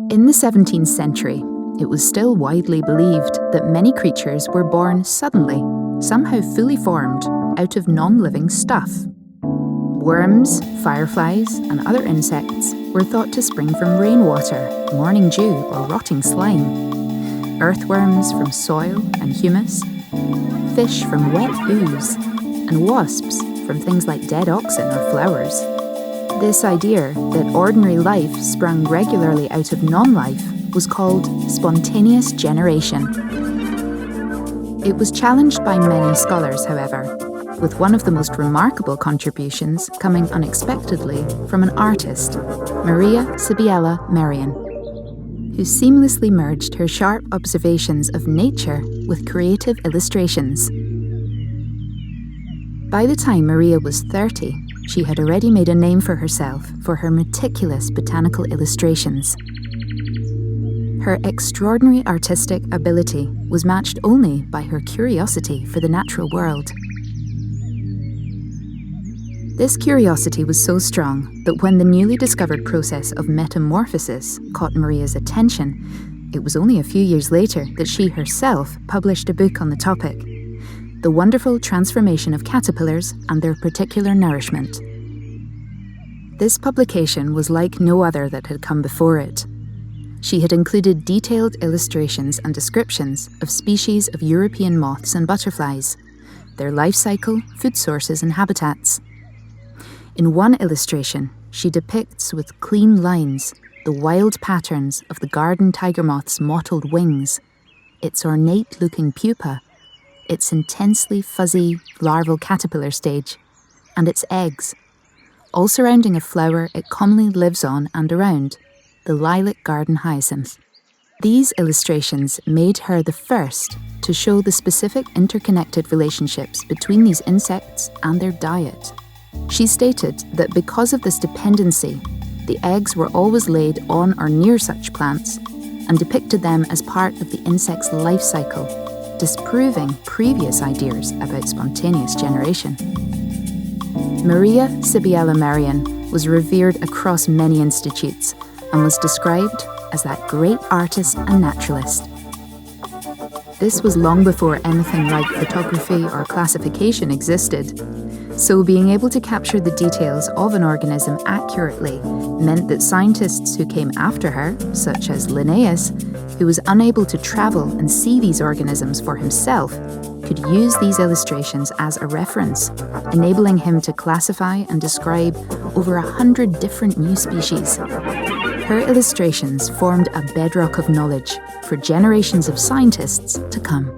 In the 17th century, it was still widely believed that many creatures were born suddenly, somehow fully formed, out of non-living stuff. Worms, fireflies, and other insects were thought to spring from rainwater, morning dew, or rotting slime. Earthworms from soil and humus, fish from wet ooze, and wasps from things like dead oxen or flowers. This idea that ordinary life sprung regularly out of non-life was called spontaneous generation. It was challenged by many scholars, however, with one of the most remarkable contributions coming unexpectedly from an artist, Sibylla Merian, who seamlessly merged her sharp observations of nature with creative illustrations. By the time Maria was 30, she had already made a name for herself for her meticulous botanical illustrations. Her extraordinary artistic ability was matched only by her curiosity for the natural world. This curiosity was so strong that when the newly discovered process of metamorphosis caught Maria's attention, it was only a few years later that she herself published a book on the topic, The Wonderful Transformation of Caterpillars and Their Particular Nourishment. This publication was like no other that had come before it. She had included detailed illustrations and descriptions of species of European moths and butterflies, their life cycle, food sources, and habitats. In one illustration, she depicts with clean lines the wild patterns of the garden tiger moth's mottled wings, its ornate-looking pupa, its intensely fuzzy larval caterpillar stage, and its eggs, all surrounding a flower it commonly lives on and around, the lilac garden hyacinth. These illustrations made her the first to show the specific interconnected relationships between these insects and their diet. She stated that because of this dependency, the eggs were always laid on or near such plants and depicted them as part of the insect's life cycle, disproving previous ideas about spontaneous generation. Sibylla Merian was revered across many institutes and was described as that great artist and naturalist. This was long before anything like photography or classification existed, so being able to capture the details of an organism accurately meant that scientists who came after her, such as Linnaeus, who was unable to travel and see these organisms for himself, could use these illustrations as a reference, enabling him to classify and describe over 100 different new species. Her illustrations formed a bedrock of knowledge for generations of scientists to come.